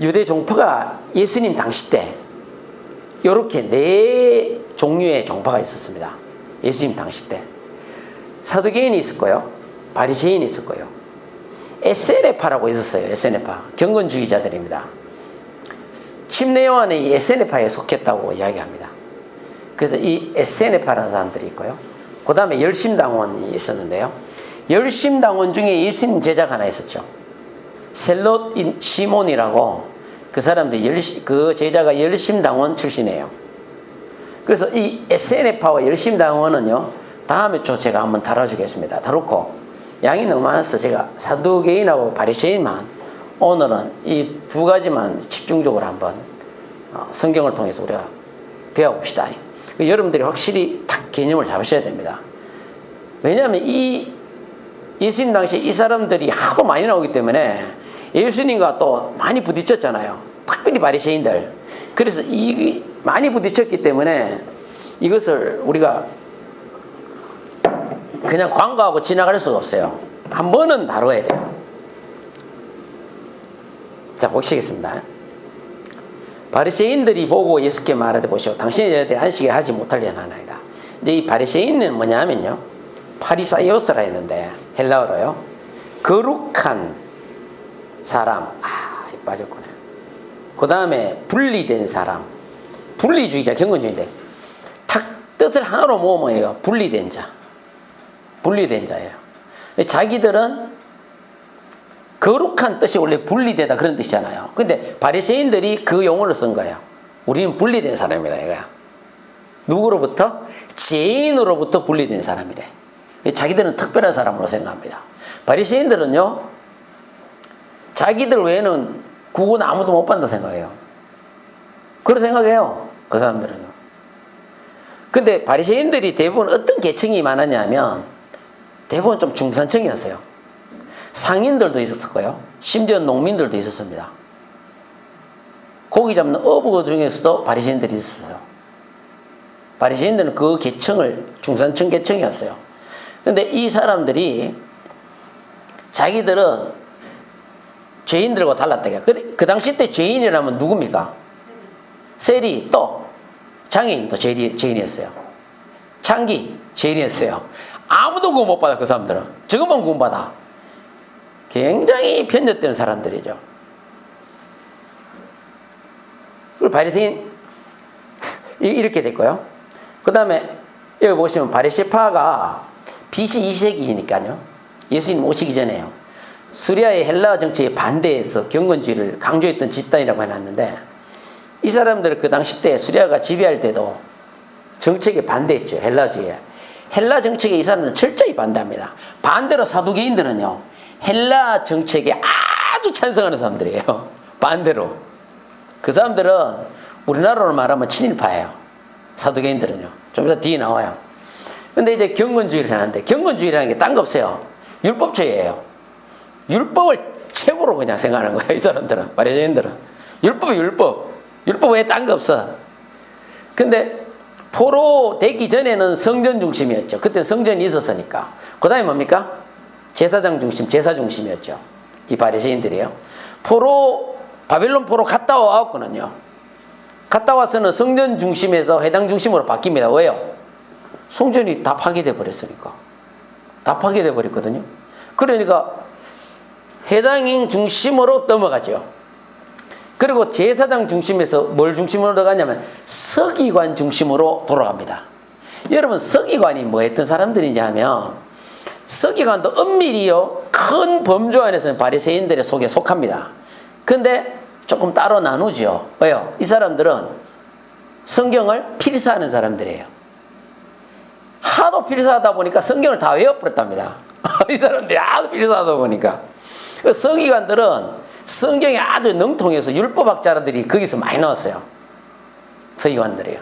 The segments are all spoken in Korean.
유대 종파가 예수님 당시 때 이렇게 네 종류의 종파가 있었습니다. 예수님 당시 때 사두개인이 있었고요, 바리새인이 있었고요, 에세네파라고 있었어요. 에세네파, 경건주의자들입니다. 침례 요한이 에세네파에 속했다고 이야기합니다. 그래서 이 에세네파라는 사람들이 있고요, 그 다음에 열심당원이 있었는데요, 열심당원 중에 예수님 제자가 하나 있었죠. 셀롯 시몬이라고, 그 사람들이 그 제자가 열심당원 출신이에요. 그래서 이 에세네파와 열심당원은요, 다음에 주 제가 한번 다뤄주겠습니다. 다루고, 양이 너무 많아서 제가 사두개인하고 바리새인만, 오늘은 이 두 가지만 집중적으로 한번 성경을 통해서 우리가 배워봅시다. 여러분들이 확실히 딱 개념을 잡으셔야 됩니다. 왜냐하면 이 예수님 당시에 이 사람들이 하도 많이 나오기 때문에 예수님과 또 많이 부딪혔잖아요. 특별히 바리새인들. 그래서 이 많이 부딪혔기 때문에 이것을 우리가 그냥 관과하고 지나갈 수가 없어요. 한 번은 다뤄야 돼요. 자, 보시겠습니다. 바리새인들이 보고 예수께 말하되 보시오, 당신이 저희들이 안식일 하지 못하려는 하나이다. 이제 이 바리새인은 뭐냐면요, 파리사이오스라 했는데 헬라어로요, 거룩한 사람. 빠졌구나. 그 다음에 분리된 사람, 분리주의자, 경건주의인데 탁 뜻을 하나로 모으면 분리된 자, 분리된 자예요. 자기들은 거룩한 뜻이 원래 분리되다 그런 뜻이잖아요. 근데 바리새인들이 그 용어를 쓴 거예요. 우리는 분리된 사람이라 이거야. 누구로부터? 죄인으로부터 분리된 사람이래. 자기들은 특별한 사람으로 생각합니다. 바리새인들은요, 자기들 외에는 구원 아무도 못 받는다 생각해요. 그렇게 생각해요, 그 사람들은요. 근데 바리새인들이 대부분 어떤 계층이 많았냐면 대부분 좀 중산층이었어요. 상인들도 있었고요, 심지어 농민들도 있었습니다. 고기 잡는 어부 중에서도 바리새인들이 있었어요. 바리새인들은 그 계층을 중산층 계층이었어요. 근데 이 사람들이 자기들은 죄인들과 달랐다. 그 당시 때 죄인이라면 누굽니까? 세리, 또 장애인도 죄인이었어요. 창기 죄인이었어요. 아무도 구원 못 받아. 그 사람들은 저것만 구원 받아. 굉장히 편협된 사람들이죠. 그리고 바리새인 이렇게 됐고요. 그 다음에 여기 보시면 바리새파가 BC 2세기니까요 예수님 오시기 전에요, 수리아의 헬라 정치에 반대해서 경건주의를 강조했던 집단이라고 해놨는데, 이 사람들은 그 당시 때 수리아가 지배할 때도 정책에 반대했죠. 헬라주의에. 헬라 정책에 이 사람들은 철저히 반대합니다. 반대로 사두개인들은요, 헬라 정책에 아주 찬성하는 사람들이에요. 반대로. 그 사람들은 우리나라로 말하면 친일파예요. 사두개인들은요. 좀 이따 뒤에 나와요. 근데 이제 경건주의를 하는데, 경건주의라는 게 딴 거 없어요. 율법주의예요. 율법을 최고로 그냥 생각하는 거예요, 이 사람들은. 바리새인들은. 율법이 율법. 율법 외에 딴 거 없어. 근데 포로 되기 전에는 성전 중심이었죠. 그때 성전이 있었으니까. 그 다음에 뭡니까? 제사장 중심, 제사 중심이었죠. 이 바리새인들이요. 바빌론 포로 갔다 와왔거든요. 갔다 와서는 성전 중심에서 회당 중심으로 바뀝니다. 왜요? 성전이 다 파괴돼 버렸으니까. 다 파괴돼 버렸거든요. 그러니까 회당인 중심으로 넘어가죠. 그리고 제사장 중심에서 뭘 중심으로 들어가냐면 서기관 중심으로 돌아갑니다. 여러분, 서기관이 뭐 했던 사람들인지 하면, 서기관도 엄밀히요, 큰 범주 안에서는 바리새인들의 속에 속합니다. 근데 조금 따로 나누죠. 왜요? 이 사람들은 성경을 필사하는 사람들이에요. 하도 필사하다 보니까 성경을 다 외워버렸답니다. 이 사람들이 아주 필사하다 보니까. 서기관들은 성경에 아주 능통해서 율법학자들이 거기서 많이 나왔어요. 서기관들이요.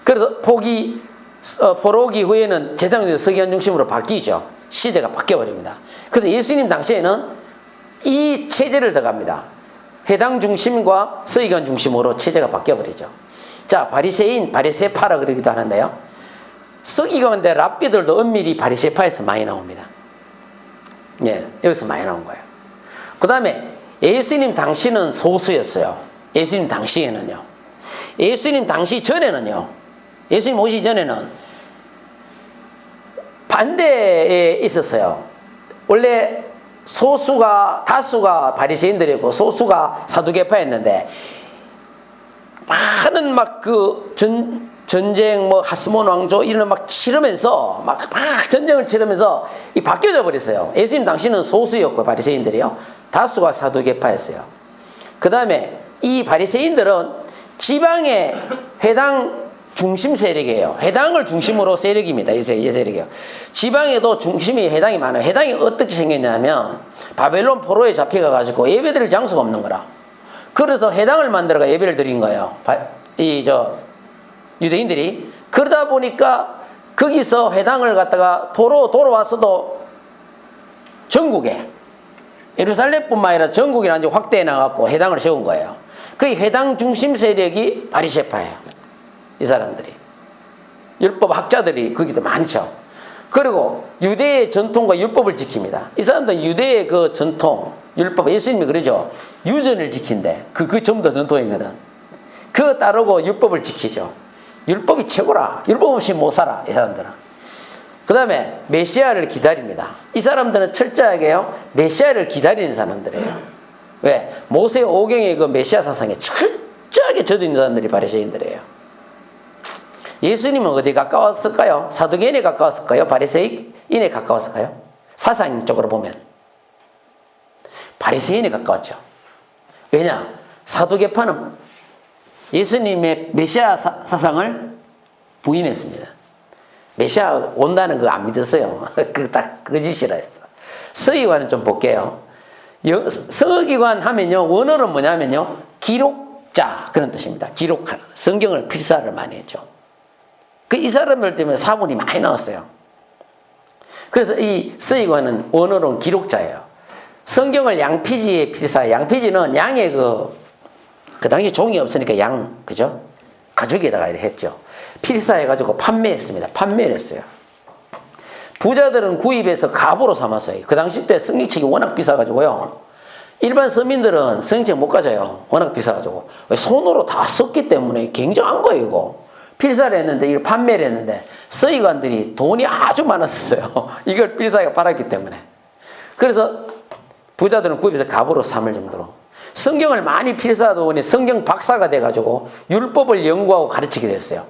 그래서 포로기 후에는 제사장들이 서기관 중심으로 바뀌죠. 시대가 바뀌어버립니다. 그래서 예수님 당시에는 이 체제를 들어갑니다. 회당 중심과 서기관 중심으로 체제가 바뀌어버리죠. 자, 바리새파라 그러기도 하는데요, 서기관대 랍비들도 엄밀히 바리새파에서 많이 나옵니다. 예, 여기서 많이 나온 거예요. 그 다음에 예수님 당시는 소수였어요. 예수님 당시에는요. 예수님 당시 전에는요. 예수님 오시기 전에는 반대에 있었어요. 원래 다수가 바리새인들이었고 소수가 사두개파였는데 많은 전쟁 하스몬 왕조 이런 막 치르면서 막 전쟁을 치르면서 바뀌어져 버렸어요. 예수님 당시는 소수였고 바리새인들이요. 다수가 사두개파였어요. 그 다음에 이 바리새인들은 지방의 회당 중심 세력이에요. 회당을 중심으로 세력입니다. 이 세력이요. 지방에도 중심이 회당이 많아요. 회당이 어떻게 생겼냐면 바벨론 포로에 잡혀가가지고 예배드릴 장소가 없는 거라. 그래서 회당을 만들어가 예배를 드린 거예요. 유대인들이. 그러다 보니까 거기서 회당을 갖다가 포로 돌아와서도 전국에 예루살렘뿐만 아니라 전국에 확대해 나갔고 회당을 세운 거예요. 그 회당 중심 세력이 바리새파예요. 이 사람들이. 율법 학자들이 거기도 많죠. 그리고 유대의 전통과 율법을 지킵니다. 이 사람들은 유대의 그 전통, 율법, 예수님이 그러죠. 유전을 지킨대. 그 전부 다 전통이거든. 그거 따르고 율법을 지키죠. 율법이 최고라. 율법 없이 못 살아. 이 사람들은. 그 다음에 메시아를 기다립니다. 이 사람들은 철저하게요. 메시아를 기다리는 사람들이에요. 왜? 모세 오경의 그 메시아 사상에 철저하게 젖어 있는 사람들이 바리새인들이에요. 예수님은 어디 가까웠을까요? 사두개인에 가까웠을까요? 바리새인에 가까웠을까요? 사상적으로 보면 바리새인에 가까웠죠. 왜냐? 사두개파는 예수님의 메시아 사상을 부인했습니다. 메시아 온다는 거 안 믿었어요. 그거 다 거짓이라 했어. 서기관은 좀 볼게요. 서기관 하면요, 원어는 뭐냐면요, 기록자 그런 뜻입니다. 기록하는. 성경을 필사를 많이 했죠. 이 사람들 때문에 사본이 많이 나왔어요. 그래서 이 서기관은 원어로는 기록자예요. 성경을 양피지에 필사. 양피지는 양의 그 당시 종이 없으니까 그죠? 가죽에다가 이렇게 했죠. 필사해가지고 판매했습니다. 판매를 했어요. 부자들은 구입해서 갑으로 삼았어요. 그 당시 때 성경책이 워낙 비싸가지고요. 일반 서민들은 성경책 못 가져요. 워낙 비싸가지고. 손으로 다 썼기 때문에 굉장한 거예요, 이거. 필사를 했는데, 이걸 판매를 했는데, 서기관들이 돈이 아주 많았어요. 이걸 필사하게 팔았기 때문에. 그래서 부자들은 구입해서 갑으로 삼을 정도로. 성경을 많이 필사하다 보니 성경 박사가 돼가지고 율법을 연구하고 가르치게 됐어요.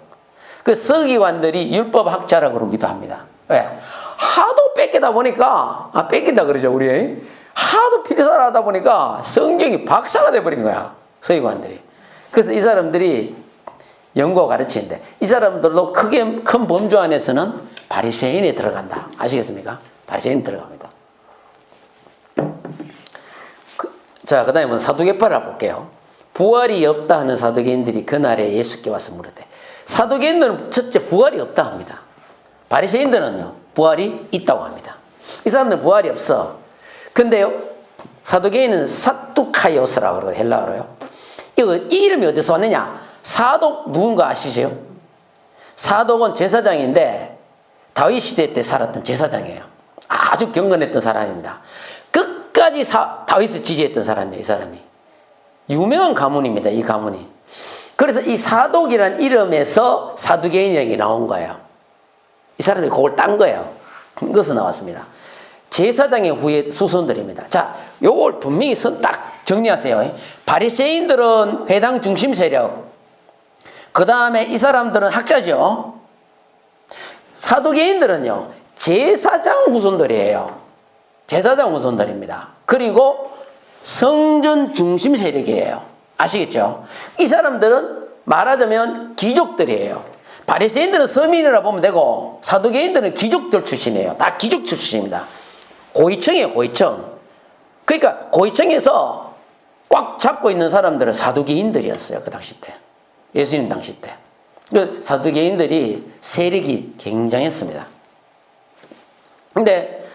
그 서기관들이 율법학자라고 그러기도 합니다. 왜? 하도 뺏기다 보니까, 뺏긴다 그러죠, 우리. 하도 필사를 하다 보니까 성경이 박사가 돼버린 거야, 서기관들이. 그래서 이 사람들이 연구하고 가르치는데, 이 사람들도 큰 범주 안에서는 바리새인에 들어간다. 아시겠습니까? 바리새인에 들어갑니다. 자, 그 다음에 사두개파를 볼게요. 부활이 없다 하는 사두개인들이 그날에 예수께 와서 물었대. 사두개인들은 첫째 부활이 없다 합니다. 바리새인들은요, 부활이 있다고 합니다. 이 사람들은 부활이 없어. 근데요, 사두개인은 사두카이오스라고 그러고 헬라어로요. 이 이름이 어디서 왔느냐? 사독 누군가 아시죠? 사독은 제사장인데 다윗 시대 때 살았던 제사장이에요. 아주 경건했던 사람입니다. 끝까지 다윗을 지지했던 사람이에요, 이 사람이. 유명한 가문입니다, 이 가문이. 그래서 이 사독이라는 이름에서 사두개인이라는 게 나온 거예요. 이 사람이 그걸 딴 거예요. 그것서 나왔습니다. 제사장의 후예 수손들입니다. 자, 요걸 분명히 딱 정리하세요. 바리새인들은 회당 중심 세력. 그 다음에 이 사람들은 학자죠. 사두개인들은요, 제사장 후손들이에요. 제사장 후손들입니다. 그리고 성전 중심 세력이에요. 아시겠죠? 이 사람들은 말하자면 귀족들이에요. 바리새인들은 서민이라 보면 되고, 사두개인들은 귀족들 출신이에요. 다 귀족 출신입니다. 고위층이에요, 고위층. 그러니까 고위층에서 꽉 잡고 있는 사람들은 사두개인들이었어요, 그 당시 때. 예수님 당시 때. 그 사두개인들이 세력이 굉장했습니다. 근데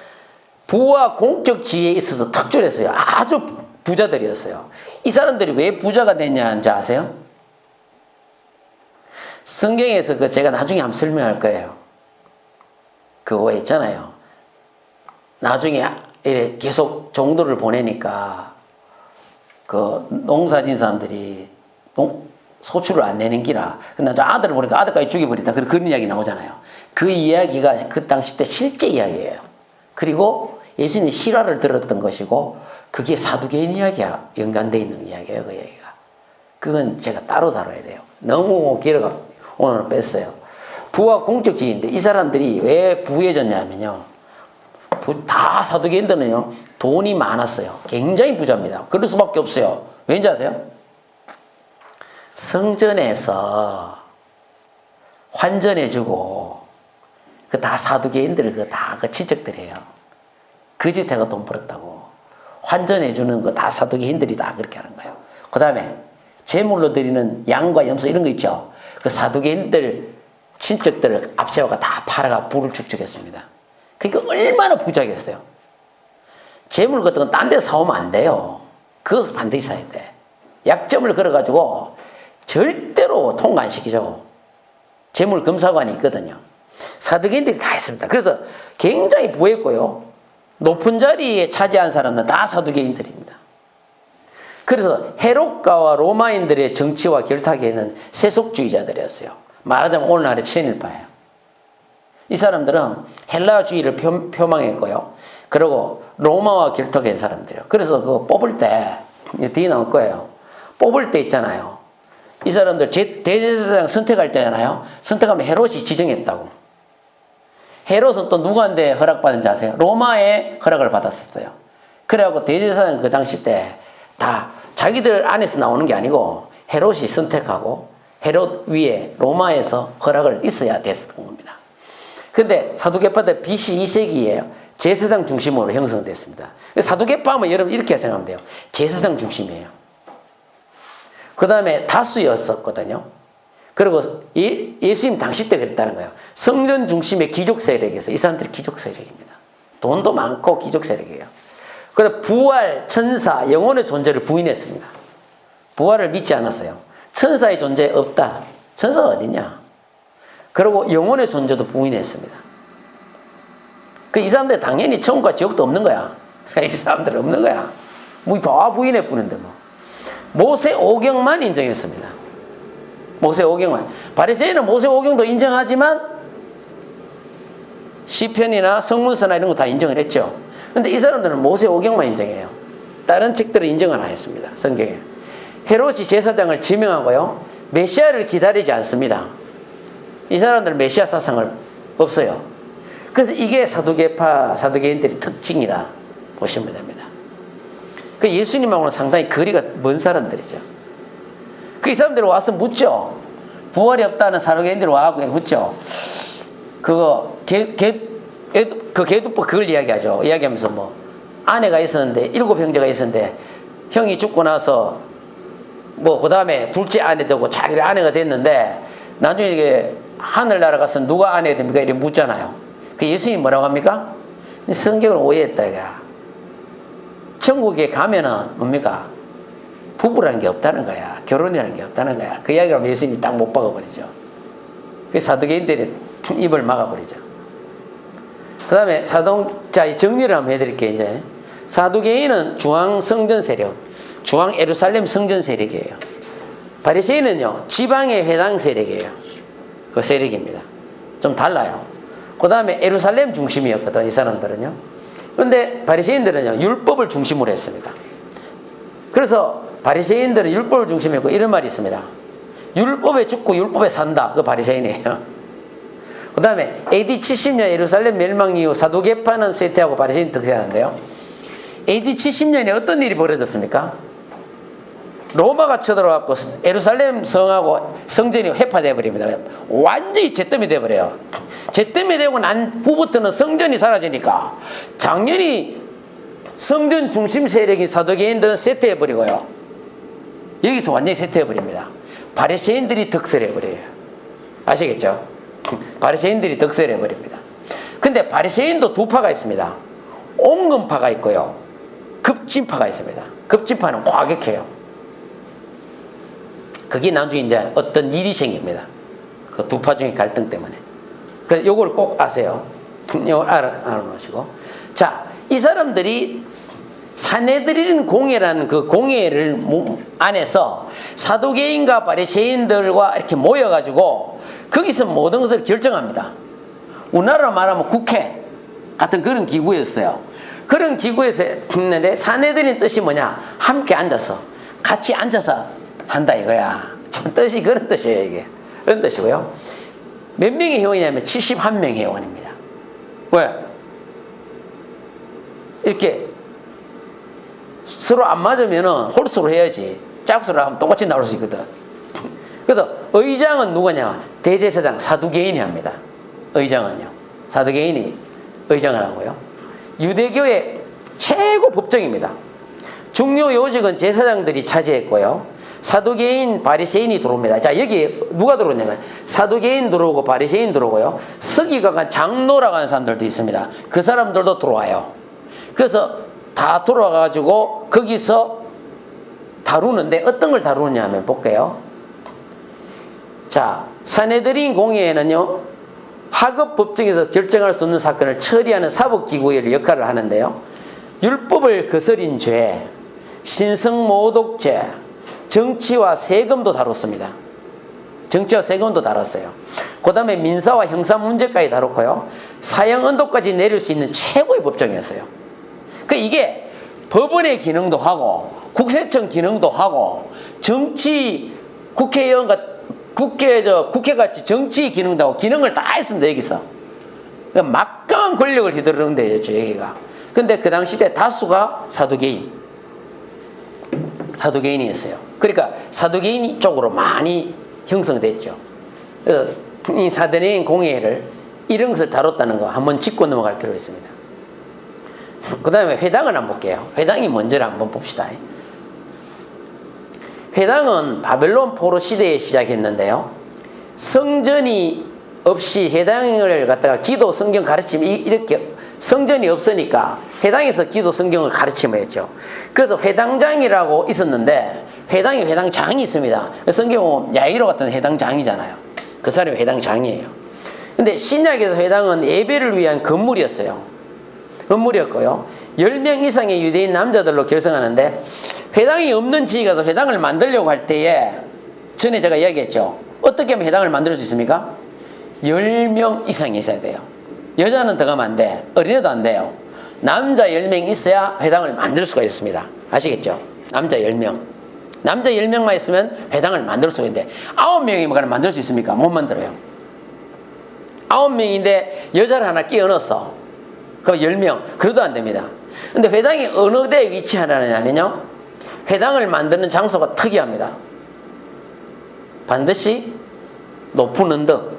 부와 공적 지위에 있어서 특출했어요. 아주 부자들이었어요. 이 사람들이 왜 부자가 됐냐는지 아세요? 성경에서 제가 나중에 한번 설명할 거예요. 그거 있잖아요. 나중에 이래 계속 종도를 보내니까 그 농사 진 사람들이 소출을 안 내는 기라. 근데 아들을 보니까 아들까지 죽여버린다. 그런 이야기 나오잖아요. 그 이야기가 그 당시 때 실제 이야기예요. 그리고 예수님이 실화를 들었던 것이고 그게 사두개인 이야기와 연관되어 있는 이야기예요. 그 이야기가. 그건 제가 따로 다뤄야 돼요. 너무 길어가 오늘 뺐어요. 부와 공적지인데 이 사람들이 왜 부해졌냐면요. 다 사두개인들은요. 돈이 많았어요. 굉장히 부자입니다. 그럴 수밖에 없어요. 왠지 아세요? 성전에서 환전해주고 그 다 사두개인들 그 친척들이에요. 그 집태가 돈 벌었다고. 환전해주는 거 다 사두개인들이 다 그렇게 하는 거예요. 그 다음에 제물로 드리는 양과 염소 이런 거 있죠. 그 사두개인들 친척들을 앞세워가 다 팔아가 부를 축적했습니다. 그러니까 얼마나 부자겠어요. 재물 같은 건 딴 데 사오면 안 돼요. 그것을 반드시 사야 돼. 약점을 걸어가지고 절대로 통과 안 시키죠. 재물 검사관이 있거든요. 사두개인들이 다 했습니다. 그래서 굉장히 부했고요. 높은 자리에 차지한 사람은 다 사두개인들입니다. 그래서 헤롯가와 로마인들의 정치와 결탁에는 세속주의자들이었어요. 말하자면 오늘날의 친일파예요. 이 사람들은 헬라주의를 표방했고요. 그리고 로마와 결탁한 사람들이에요. 그래서 그거 뽑을 때 뒤에 나올 거예요. 뽑을 때 있잖아요. 이 사람들 대제사장 선택할 때잖아요. 선택하면 헤롯이 지정했다고. 헤롯은 또 누구한테 허락받은지 아세요? 로마에 허락을 받았었어요. 그래갖고 대제사장 그 당시 때 다 자기들 안에서 나오는 게 아니고 헤롯이 선택하고 헤롯 위에 로마에서 허락을 있어야 됐었던 겁니다. 근데 사두개파들 BC 2세기에 제사장 중심으로 형성됐습니다. 사두개파 하면 여러분 이렇게 생각하면 돼요. 제사장 중심이에요. 그 다음에 다수였었거든요. 그리고 예수님 당시 때 그랬다는 거예요. 성전 중심의 귀족 세력이었어요. 이 사람들이 귀족 세력입니다. 돈도 많고 귀족 세력이에요. 그래서 부활, 천사, 영혼의 존재를 부인했습니다. 부활을 믿지 않았어요. 천사의 존재 없다. 천사가 어디냐? 그리고 영혼의 존재도 부인했습니다. 이 사람들 당연히 천국과 지옥도 없는 거야. 이 사람들은 없는 거야. 뭐 다 부인해 뿌는데 뭐. 모세 오경만 인정했습니다. 모세 오경만. 바리새인은 모세 오경도 인정하지만 시편이나 성문서나 이런 거 다 인정을 했죠. 근데 이 사람들은 모세 오경만 인정해요. 다른 책들은 인정을 안 했습니다. 성경에. 헤롯이 제사장을 지명하고요. 메시아를 기다리지 않습니다. 이 사람들은 메시아 사상을 없어요. 그래서 이게 사두개인들의 특징이라 보시면 됩니다. 그 예수님하고는 상당히 거리가 먼 사람들이죠. 그 이 사람들이 와서 묻죠. 부활이 없다는 사두개인들이 와서 묻죠. 계두법 그걸 이야기하죠. 이야기하면서 뭐 아내가 있었는데 7 형제가 있었는데 형이 죽고 나서 뭐 그 다음에 둘째 아내 되고 자기 아내가 됐는데 나중에 이게 하늘 날아가서 누가 아내 됩니까? 이렇게 묻잖아요. 그 예수님이 뭐라고 합니까? 성경을 오해했다 이거야. 천국에 가면은 뭡니까? 부부라는 게 없다는 거야. 결혼이라는 게 없다는 거야. 그 이야기를 하면 예수님이 딱 못 박아버리죠. 그 사두개인들이 입을 막아버리죠. 그 다음에 자, 정리를 한번 해드릴게요, 이제. 사두개인은 중앙 성전 세력, 중앙 예루살렘 성전 세력이에요. 바리새인은요, 지방의 회당 세력이에요. 그 세력입니다. 좀 달라요. 그 다음에 예루살렘 중심이었거든, 이 사람들은요. 근데 바리새인들은요, 율법을 중심으로 했습니다. 그래서 바리새인들은 율법을 중심으로 했고, 이런 말이 있습니다. 율법에 죽고 율법에 산다. 그 바리새인이에요. 그 다음에 AD 70년 예루살렘 멸망 이후 사두개파는 쇠퇴하고 바리새인이 득세하는데요. AD 70년에 어떤 일이 벌어졌습니까? 로마가 쳐들어왔고 예루살렘 성하고 성전이 회파되어 버립니다. 완전히 잿더미 되어버려요. 잿더미 되고 난 후부터는 성전이 사라지니까 당연히 성전 중심 세력인 사두개인들은 쇠퇴해버리고요. 여기서 완전히 쇠퇴해버립니다. 바리새인들이 득세해버려요. 아시겠죠? 바리새인들이 득세해버립니다. 근데 바리새인도 두 파가 있습니다. 옹금파가 있고요. 급진파가 있습니다. 급진파는 과격해요. 그게 나중에 이제 어떤 일이 생깁니다. 그 두 파 중에 갈등 때문에. 그래서 요걸 꼭 아세요. 요걸 알아놓으시고. 자, 이 사람들이 사내들인 공회라는 그 공회를 안에서 사두개인과 바리새인들과 이렇게 모여가지고 거기서 모든 것을 결정합니다. 우리나라로 말하면 국회 같은 그런 기구였어요. 그런 기구에서 했는데 사내들인 뜻이 뭐냐? 함께 앉아서 같이 앉아서 한다 이거야. 참 뜻이 그런 뜻이에요 이게. 그런 뜻이고요. 몇 명의 회원이냐면 71명의 회원입니다. 왜? 이렇게 서로 안 맞으면은 홀수로 해야지. 짝수로 하면 똑같이 나올 수 있거든. 그래서 의장은 누구냐? 대제사장 사두개인이 합니다. 의장은요. 사두개인이 의장을 하고요. 유대교의 최고 법정입니다. 중요 요직은 제사장들이 차지했고요. 사두개인, 바리새인이 들어옵니다. 자, 여기 누가 들어오냐면 사두개인 들어오고 바리새인 들어오고요. 서기관과 장로라고 하는 사람들도 있습니다. 그 사람들도 들어와요. 그래서 다 들어와가지고 거기서 다루는데 어떤 걸 다루느냐 하면 볼게요. 자, 사내들인 공회에는요, 하급 법정에서 결정할 수 없는 사건을 처리하는 사법기구의 역할을 하는데요. 율법을 거스린 죄, 신성모독죄, 정치와 세금도 다뤘습니다. 정치와 세금도 다뤘어요. 그 다음에 민사와 형사 문제까지 다뤘고요. 사형 언도까지 내릴 수 있는 최고의 법정이었어요. 그 이게 법원의 기능도 하고 국세청 기능도 하고 정치 국회의원과 국회같이 정치 기능도 하고 기능을 다 했습니다. 여기서 막강한 권력을 휘두르는 데였죠 여기가. 근데 그 당시 때 다수가 사두개인이었어요. 그러니까 사두개인 쪽으로 많이 형성됐죠. 그래서 이 사두개인 공회를 이런 것을 다뤘다는 거 한번 짚고 넘어갈 필요가 있습니다. 그 다음에 회당을 한번 볼게요. 회당이 뭔지를 한번 봅시다. 회당은 바벨론 포로 시대에 시작했는데요. 성전이 없이 회당을 갖다가 기도 성경 가르침 이렇게 성전이 없으니까 회당에서 기도 성경을 가르침을 했죠. 그래서 회당장이라고 있었는데 회당에 회당장이 있습니다. 성경 야이로 같은 회당장이잖아요. 그 사람이 회당장이에요. 근데 신약에서 회당은 예배를 위한 건물이었어요. 건물이었고요. 10명 이상의 유대인 남자들로 결성하는데 회당이 없는 지에 가서 회당을 만들려고 할 때에 전에 제가 이야기했죠. 어떻게 하면 회당을 만들 수 있습니까? 10명 이상이 있어야 돼요. 여자는 더 가면 안 돼. 어린애도 안 돼요. 남자 10명 있어야 회당을 만들 수가 있습니다. 아시겠죠? 남자 10명. 남자 10명만 있으면 회당을 만들 수가 있는데 9명이면 만들 수 있습니까? 못 만들어요. 9명인데 여자를 하나 끼워 넣었어. 그럼 10명. 그래도 안 됩니다. 근데 회당이 어느 데에 위치하냐면요. 회당을 만드는 장소가 특이합니다. 반드시 높은 언덕,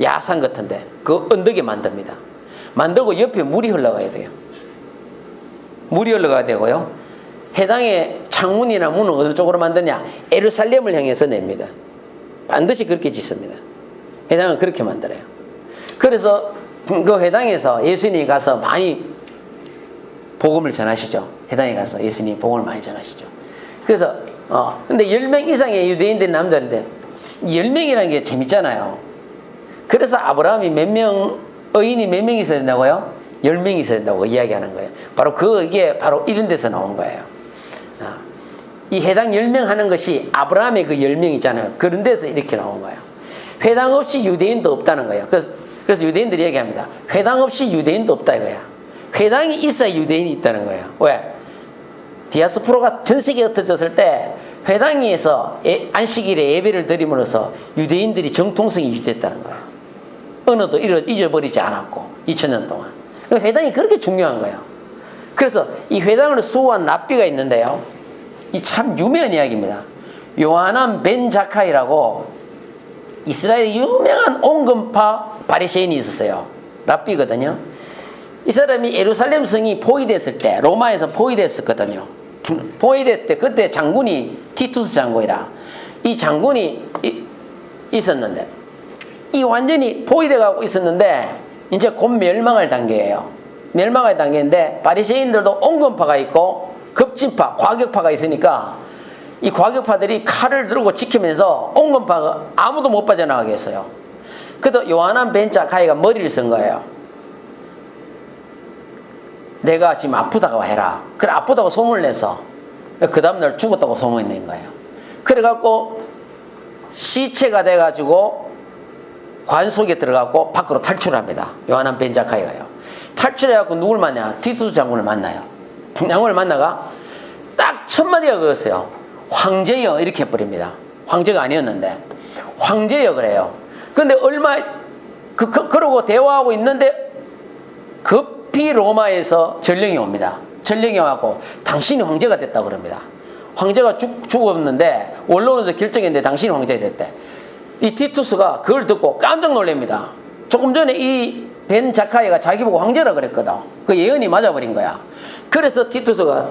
야산 같은데 그 언덕에 만듭니다. 만들고 옆에 물이 흘러가야 돼요. 물이 흘러가야 되고요. 회당의 창문이나 문은 어느 쪽으로 만드냐? 예루살렘을 향해서 냅니다. 반드시 그렇게 짓습니다. 회당은 그렇게 만들어요. 그래서 그 회당에서 예수님이 가서 많이 복음을 전하시죠. 회당에 가서 예수님이 복음을 많이 전하시죠. 그래서 근데 10명 이상의 유대인들이 남자인데 10명이라는 게 재밌잖아요. 그래서 아브라함이 의인이 몇 명 있어야 된다고요? 10명 있어야 된다고 이야기하는 거예요. 바로 이게 바로 이런 데서 나온 거예요. 이 회당 10명 하는 것이 아브라함의 그 10명 있잖아요. 그런 데서 이렇게 나온 거예요. 회당 없이 유대인도 없다는 거예요. 그래서 유대인들이 얘기합니다. 회당 없이 유대인도 없다 이거야. 회당이 있어야 유대인이 있다는 거예요. 왜? 디아스포라가 전 세계에 흩어졌을 때 회당에서 안식일에 예배를 드림으로써 유대인들이 정통성이 유지됐다는 거예요. 언어도 잊어버리지 않았고 2000년 동안. 회당이 그렇게 중요한 거예요. 그래서 이 회당을 수호한 랍비가 있는데요. 이 참 유명한 이야기입니다. 요하난 벤 자카이라고 이스라엘의 유명한 온건파 바리새인이 있었어요. 랍비거든요. 이 사람이 예루살렘 성이 포위됐을 때 로마에서 포위됐었거든요. 포위됐을 때 그때 장군이 티투스 장군이라 이 장군이 있었는데 이 완전히 포위돼 가고 있었는데 이제 곧 멸망할 단계예요. 멸망할 단계인데 바리새인들도 온건파가 있고 급진파, 과격파가 있으니까 이 과격파들이 칼을 들고 지키면서 온건파가 아무도 못 빠져나가게 했어요. 그래도 요하난 벤 자카이가 머리를 쓴 거예요. 내가 지금 아프다고 해라. 그래, 아프다고 소문을 내서 그 다음날 죽었다고 소문을 낸 거예요. 그래갖고 시체가 돼가지고 관 속에 들어가고 밖으로 탈출합니다. 요한한 벤자카이가요. 탈출해갖고 누굴 만나냐? 티투스 장군을 만나요. 장군을 만나가 딱 첫 마디가 그거였어요. 황제여, 이렇게 해버립니다. 황제가 아니었는데 황제여 그래요. 근데 그러고 대화하고 있는데 급히 로마에서 전령이 옵니다. 전령이 와고 당신이 황제가 됐다고 그럽니다. 황제가 죽었는데 원로원에서 결정했는데 당신이 황제가 됐대. 이 티투스가 그걸 듣고 깜짝 놀랍니다. 조금 전에 이 벤자카이가 자기 보고 황제라 그랬거든. 그 예언이 맞아버린 거야. 그래서 티투스가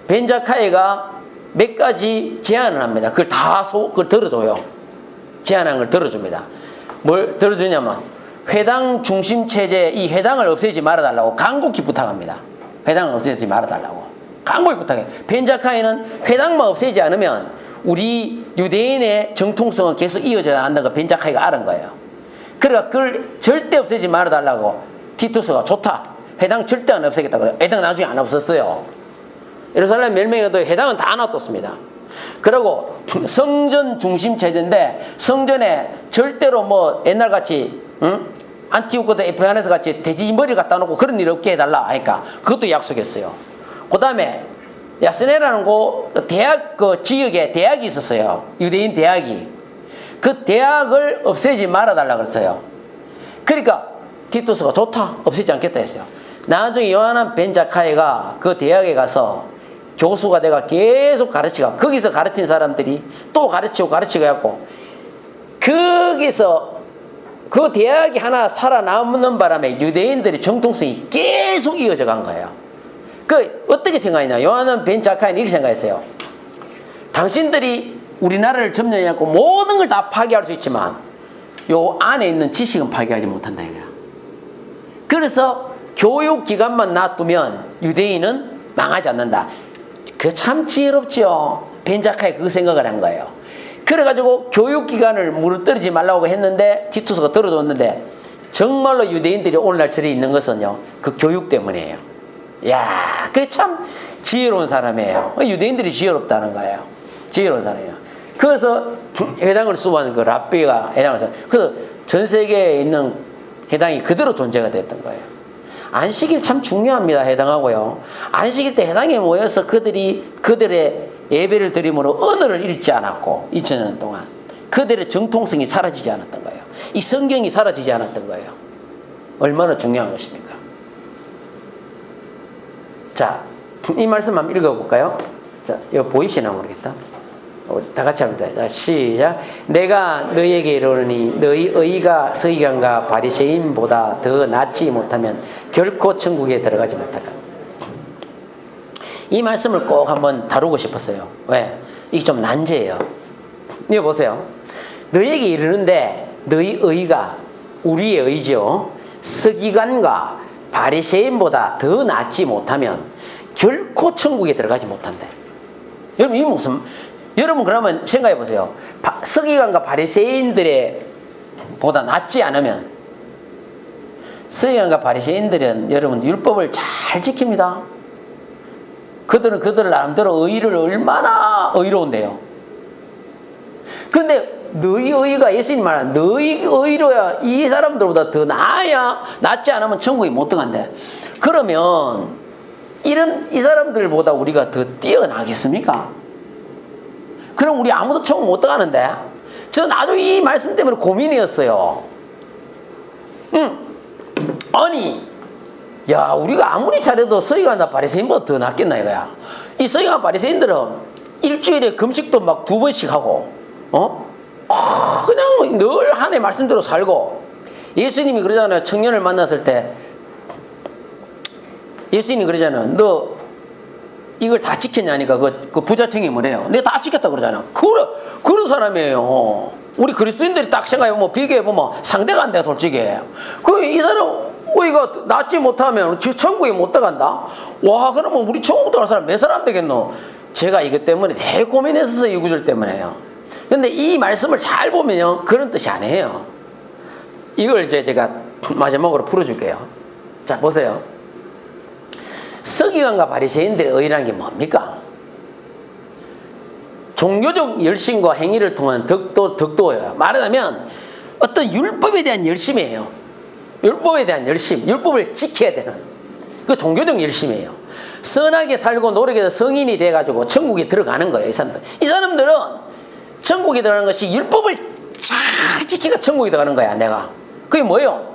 벤자카이가 몇 가지 제안을 합니다. 그걸 그걸 들어줘요. 제안한 걸 들어줍니다. 뭘 들어주냐면 회당 중심 체제, 이 회당을 없애지 말아달라고 간곡히 부탁합니다. 회당을 없애지 말아달라고 간곡히 부탁해. 벤자카이는 회당만 없애지 않으면 우리 유대인의 정통성은 계속 이어져야 한다는 거 벤자카이가 알은 거예요. 그러니까 그걸 절대 없애지 말아달라고 티투스가 좋다. 회당 절대 안 없애겠다 그래요. 회당 나중에 안 없었어요. 예루살렘 멸망에도 회당은 다 놔뒀습니다. 그리고 성전 중심 체제인데 성전에 절대로 뭐 옛날같이 안티오코스 에피파네스 같이 돼지 머리 갖다 놓고 그런 일 없게 해달라 하니까 그것도 약속했어요. 그 다음에 야스네라는 대학, 그 지역에 대학이 있었어요. 유대인 대학이. 그 대학을 없애지 말아달라 그랬어요. 그러니까 티투스가 좋다, 없애지 않겠다 했어요. 나중에 요한한 벤자카이가 그 대학에 가서 교수가 내가 계속 가르치가, 거기서 가르친 사람들이 또 가르치고 해갖고 거기서 그 대학이 하나 살아남는 바람에 유대인들의 정통성이 계속 이어져 간 거예요. 어떻게 생각했냐? 요한은 벤자카이는 이렇게 생각했어요. 당신들이 우리나라를 점령해갖고 모든 걸 다 파괴할 수 있지만 요 안에 있는 지식은 파괴하지 못한다 이거야. 그래서 교육기관만 놔두면 유대인은 망하지 않는다. 그 참 지혜롭죠. 벤자카이 그 생각을 한 거예요. 그래가지고 교육기관을 무너뜨리지 말라고 했는데 티투스가 들어줬는데 정말로 유대인들이 오늘날 저리 있는 것은요, 그 교육 때문이에요. 이야, 그게 참 지혜로운 사람이에요. 유대인들이 지혜롭다는 거예요. 지혜로운 사람이에요. 그래서 회당을 수호하는 그 랍비가 회당을 수, 그래서 전 세계에 있는 회당이 그대로 존재가 됐던 거예요. 안식일 참 중요합니다. 해당하고요. 안식일 때 해당에 모여서 그들의 예배를 드림으로 언어를 잃지 않았고 2000년 동안 그들의 정통성이 사라지지 않았던 거예요. 이 성경이 사라지지 않았던 거예요. 얼마나 중요한 것입니까? 자, 이 말씀 한번 읽어볼까요? 자, 이거 보이시나 모르겠다. 다 같이 합니다. 자, 시작. 내가 너희에게 이르노니 너희 의가 서기관과 바리새인보다 더 낫지 못하면 결코 천국에 들어가지 못할까. 이 말씀을 꼭 한번 다루고 싶었어요. 왜? 이게 좀 난제예요. 이거 보세요. 너희에게 이르는데 너희 의가, 우리의 의죠, 서기관과 바리새인보다 더 낫지 못하면 결코 천국에 들어가지 못한대. 여러분, 이게 무슨, 여러분 그러면 생각해 보세요. 서기관과 바리새인들의 보다 낫지 않으면, 서기관과 바리새인들은 여러분 율법을 잘 지킵니다. 그들은 그들 나름대로 의를 얼마나 의로운데요. 근데 너희 의가, 예수님 말하는 너희 의로야 이 사람들보다 더 나아야, 낫지 않으면 천국에 못 들어간대. 그러면 이 사람들보다 우리가 더 뛰어나겠습니까? 그럼 우리 아무도 천국 못 들어가는데. 저 나도 이 말씀 때문에 고민이었어요. 아니, 야, 우리가 아무리 잘해도 서기관과 바리새인보다 더 낫겠나 이거야. 이 서기관 바리새인들은 일주일에 금식도 막 2번씩 하고, 그냥 늘 한 해 말씀대로 살고. 예수님이 그러잖아요. 청년을 만났을 때 예수님이 그러잖아요. 너 이걸 다 지켰냐니까 그 부자청이 뭐래요? 내가 다 지켰다 그러잖아. 그런 사람이에요. 우리 그리스도인들이 딱 생각해보면, 비교해보면 상대가 안 돼, 솔직히. 이 사람 우리가 낫지 못하면 천국에 못 들어간다? 와, 그러면 우리 천국 들어갈 사람 몇 사람 되겠노? 제가 이것 때문에 되게 고민했었어요. 이 구절 때문에요. 근데 이 말씀을 잘 보면요, 그런 뜻이 아니에요. 이걸 이제 제가 마지막으로 풀어줄게요. 자, 보세요. 서기관과 바리새인들의 의라는 게 뭡니까? 종교적 열심과 행위를 통한 덕도예요. 말하자면 어떤 율법에 대한 열심이에요. 율법에 대한 열심, 율법을 지켜야 되는 그 종교적 열심이에요. 선하게 살고 노력해서 성인이 돼가지고 천국에 들어가는 거예요. 이 사람들은 천국에 들어가는 것이 율법을 잘 지키고 천국에 들어가는 거야. 내가 그게 뭐예요?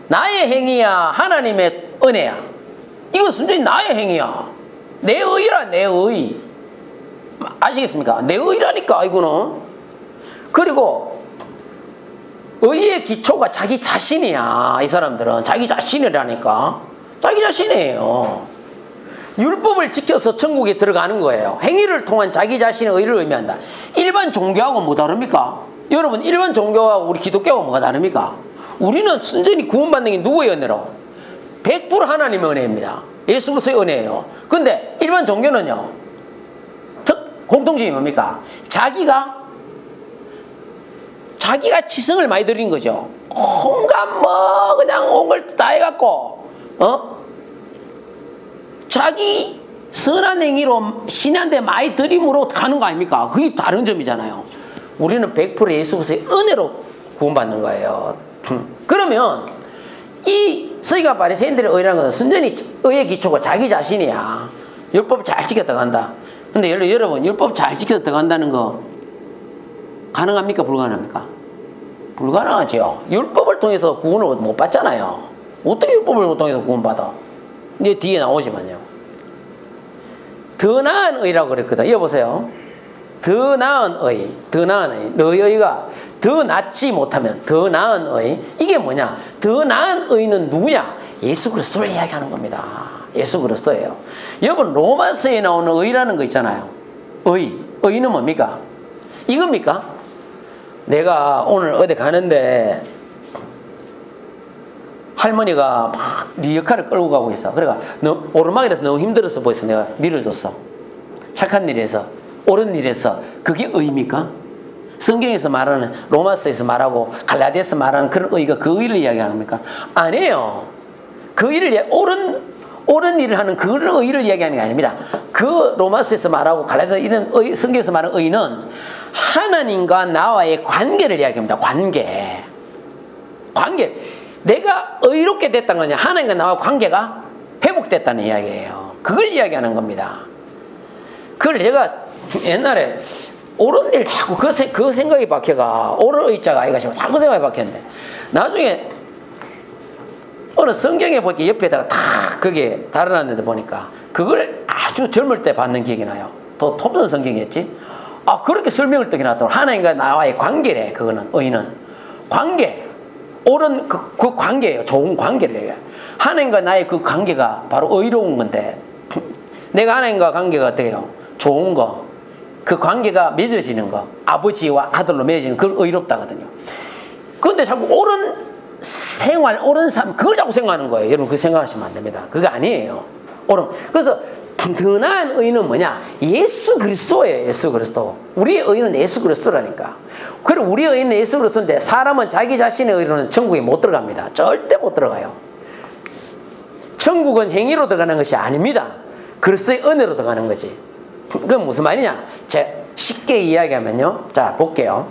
나의 행위야, 하나님의 은혜야. 이건 순전히 나의 행위야. 내 의라, 내 의. 아시겠습니까? 내 의라니까, 이거는. 그리고 의의 기초가 자기 자신이야. 이 사람들은 자기 자신이라니까. 자기 자신이에요. 율법을 지켜서 천국에 들어가는 거예요. 행위를 통한 자기 자신의 의를 의미한다. 일반 종교하고 뭐 다릅니까? 여러분, 일반 종교하고 우리 기독교하고 뭐가 다릅니까? 우리는 순전히 구원받는 게 누구의 은혜로? 100% 하나님의 은혜입니다. 예수 그리스도의 은혜예요. 근데 일반 종교는요, 공통점이 뭡니까? 자기가 지성을 많이 들인 거죠. 온갖 그냥 온 걸 다 해갖고 자기 선한 행위로 신한테 많이 들임으로 가는 거 아닙니까? 그게 다른 점이잖아요. 우리는 100% 예수 그리스도의 은혜로 구원받는 거예요. 그러면 이 서기관 바리새인들의 의라는 것은 순전히 의의 기초가 자기 자신이야. 율법 잘 지켜 들어간다. 근데 여러분, 율법 잘 지켜 들어간다는 거 가능합니까? 불가능합니까? 불가능하죠. 율법을 통해서 구원을 못 받잖아요. 어떻게 율법을 통해서 구원받아? 이제 뒤에 나오지만요. 더 나은 의라고 그랬거든. 이거 보세요. 더 나은 의. 너의 의가 더 낫지 못하면 더 나은 의. 이게 뭐냐? 더 나은 의는 누구냐? 예수 그리스도를 이야기하는 겁니다. 예수 그리스도예요. 여러분, 로마서에 나오는 의라는 거 있잖아요. 의는 뭡니까? 이겁니까? 내가 오늘 어디 가는데 할머니가 막 리어카를 끌고 가고 있어. 그러니까 오르막이라서 너무 힘들어서 보여서 내가 밀어줬어. 착한 일에서, 옳은 일에서. 그게 의입니까? 성경에서 말하는, 로마서에서 말하고 갈라디아서 말하는 그런 의가 그 의를 이야기합니까? 아니에요. 그 의를 옳은 일을 하는 그런 의를 이야기하는 게 아닙니다. 그 로마서에서 말하고 갈라디아서 이런 성경에서 말하는 의는 하나님과 나와의 관계를 이야기합니다. 관계. 내가 의롭게 됐다는 거냐? 하나님과 나와 관계가 회복됐다는 이야기예요. 그걸 이야기하는 겁니다. 그걸 내가 옛날에 옳은 일 자꾸 그 생각이 박혀가, 옳은 의자가 아이가 자꾸 생각이 박혔는데, 나중에 어느 성경에 보니까 옆에다가 다 그게 달아놨는데 보니까 그걸 아주 젊을 때 받는 기억이 나요. 더 톱던 성경이었지? 그렇게 설명을 뜨게 놨더라고. 하나님과 나와의 관계래. 그거는 의는 관계, 옳은 그 관계예요. 좋은 관계를 얘기해요. 하나님과 나의 그 관계가 바로 의로운 건데, 내가 하나님과 관계가 어떻게 해요? 좋은 거, 그 관계가 맺어지는 거, 아버지와 아들로 맺어지는 그걸 의롭다거든요. 그런데 자꾸 옳은 생활, 옳은 삶, 그걸 자꾸 생각하는 거예요. 여러분, 그거 생각하시면 안 됩니다. 그거 아니에요. 그래서 더 나은 의는 뭐냐? 예수 그리스도예요. 예수 그리스도. 우리의 의는 예수 그리스도라니까. 그리고 우리의 의는 예수 그리스도인데, 사람은 자기 자신의 의로는 천국에 못 들어갑니다. 절대 못 들어가요. 천국은 행위로 들어가는 것이 아닙니다. 그리스도의 은혜로 들어가는 거지. 그건 무슨 말이냐? 제가 쉽게 이야기하면요. 자, 볼게요.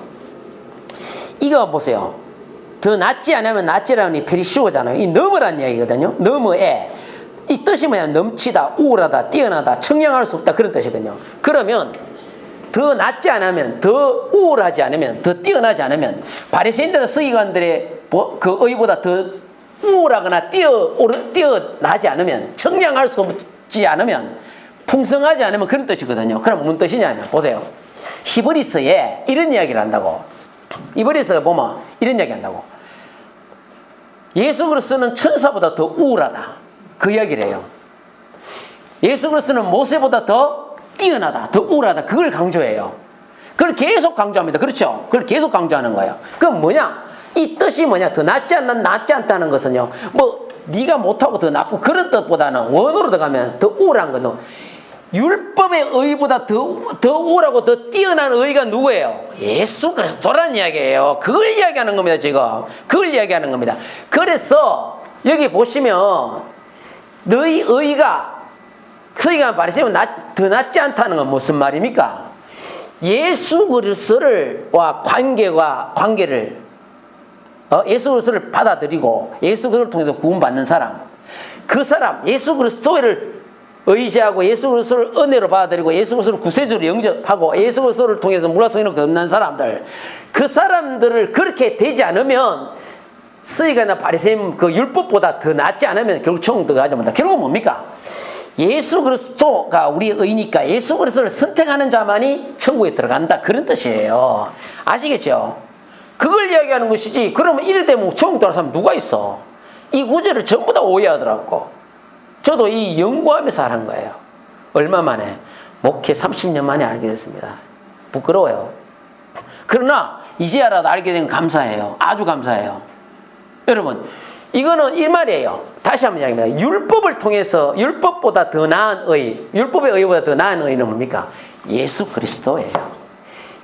이거 보세요. 더 낫지 않으면 낫지라는 이 페리시오잖아요. 이 넘어란 이야기거든요. 넘어에. 이 뜻이 뭐냐면 넘치다, 우월하다, 뛰어나다, 청량할 수 없다, 그런 뜻이거든요. 그러면 더 낫지 않으면, 더 우월하지 않으면, 더 뛰어나지 않으면, 바리새인들은 서기관들의 그 의보다 더 우월하거나 뛰어나지 않으면, 청량할 수 없지 않으면, 풍성하지 않으면 그런 뜻이거든요. 그럼 무슨 뜻이냐면, 보세요. 히브리서에 이런 이야기를 한다고. 히브리서에 보면 이런 이야기 한다고. 예수 그리스도는 천사보다 더 우월하다. 그 이야기를 해요. 예수 그리스도는 모세보다 더 뛰어나다, 더 우월하다. 그걸 강조해요. 그걸 계속 강조합니다. 그렇죠? 그걸 계속 강조하는 거예요. 그건 뭐냐? 이 뜻이 뭐냐? 더 낫지 않다는 것은요, 네가 못하고 더 낫고 그런 뜻보다는 원어로 들어가면 더 우월한 거는 율법의 의보다 더 우월하고 더 뛰어난 의가 누구예요? 예수 그리스도라는 이야기예요. 그걸 이야기하는 겁니다. 지금 그걸 이야기하는 겁니다. 그래서 여기 보시면 너희 의가 그러니까 바리새인은 더 낫지 않다는 건 무슨 말입니까? 예수 그리스도와 관계를 예수 그리스도를 받아들이고 예수 그리스도를 통해서 구원받는 사람, 그 사람 예수 그리스도를 의지하고 예수 그리스도를 은혜로 받아들이고 예수 그리스도를 구세주로 영접하고 예수 그리스도를 통해서 무라성이로 겁난 사람들, 그 사람들을 그렇게 되지 않으면 서기관이나 바리새인 그 율법보다 더 낫지 않으면 결국 천국 들어가지 못한다. 결국은 뭡니까? 예수 그리스도가 우리 의니까 예수 그리스도를 선택하는 자만이 천국에 들어간다. 그런 뜻이에요. 아시겠죠? 그걸 이야기하는 것이지. 그러면 이럴 때면 천국 들어가는 사람 누가 있어? 이 구절을 전부 다 오해하더라고. 저도 이 연구하면서 하는 거예요. 얼마 만에? 목회 30년 만에 알게 됐습니다. 부끄러워요. 그러나 이제야라도 알게 된 감사해요. 아주 감사해요. 여러분, 이거는 이 말이에요. 다시 한번 이야기합니다. 율법을 통해서 율법보다 더 나은 의, 율법의 의보다 더 나은 의는 뭡니까? 예수 그리스도예요.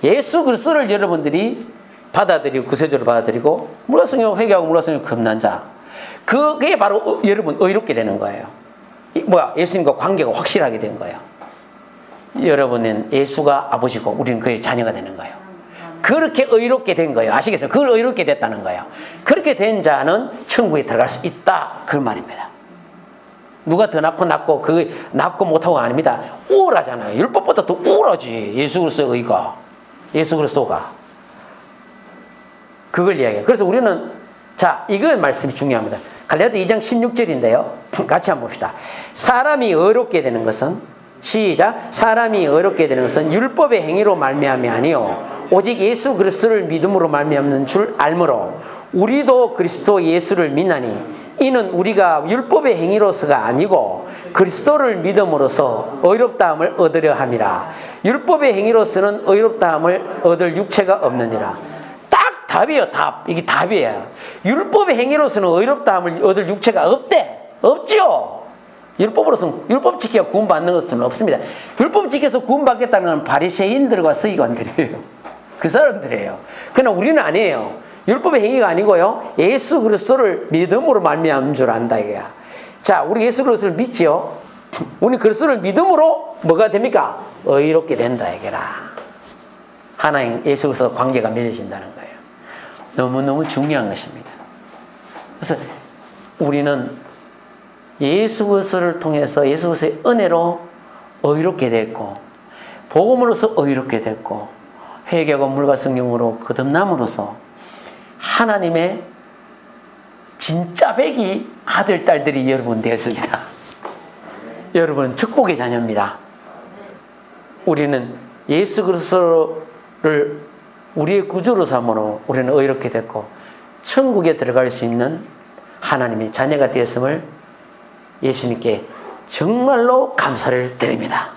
예수 그리스도를 여러분들이 받아들이고 구세주로 받아들이고 무라성경 회개하고 무라성경 겁난 자, 그게 바로 여러분 의롭게 되는 거예요. 예수님과 관계가 확실하게 된 거예요. 여러분은 예수가 아버지고 우리는 그의 자녀가 되는 거예요. 그렇게 의롭게 된 거예요. 아시겠어요? 그걸 의롭게 됐다는 거예요. 그렇게 된 자는 천국에 들어갈 수 있다. 그 말입니다. 누가 더 낫고 그 낫고 못하고 아닙니다. 우월하잖아요. 율법보다 더 우월하지. 예수 그리스도의 의가. 예수 그리스도가. 그걸 이야기해요. 그래서 우리는 자, 이거 말씀이 중요합니다. 갈라디아 2장 16절인데요. 같이 한번 봅시다. 사람이 의롭게 되는 것은 시작. 사람이 의롭게 되는 것은 율법의 행위로 말미암이 아니요 오직 예수 그리스도를 믿음으로 말미암는 줄 알므로 우리도 그리스도 예수를 믿나니 이는 우리가 율법의 행위로서가 아니고 그리스도를 믿음으로써 의롭다함을 얻으려 함이라. 율법의 행위로서는 의롭다함을 얻을 육체가 없느니라. 딱 답이에요. 답. 이게 답이에요. 율법의 행위로서는 의롭다함을 얻을 육체가 없대. 없지요. 율법으로서는 율법 지키가 구원받는 것은 없습니다. 율법 지켜서 구원받겠다는 건 바리새인들과 서기관들이에요. 그 사람들이에요. 그러나 우리는 아니에요. 율법의 행위가 아니고요. 예수 그리스도를 믿음으로 말미암은 줄 안다 이거야. 자, 우리 예수 그리스도를 믿지요. 우리 그리스도를 믿음으로 뭐가 됩니까? 의롭게 된다 이거라. 하나님 예수 그리스도 관계가 맺어진다는 거예요. 너무너무 중요한 것입니다. 그래서 우리는 예수 그리스도를 통해서 예수 그리스도의 은혜로 의롭게 됐고 복음으로서 의롭게 됐고 회개하고 물과 성령으로 거듭남으로써 하나님의 진짜 백이 아들 딸들이 여러분 되었습니다. 여러분 축복의 자녀입니다. 우리는 예수 그리스도를 우리의 구주로 삼으로 우리는 의롭게 됐고 천국에 들어갈 수 있는 하나님의 자녀가 되었음을 예수님께 정말로 감사를 드립니다.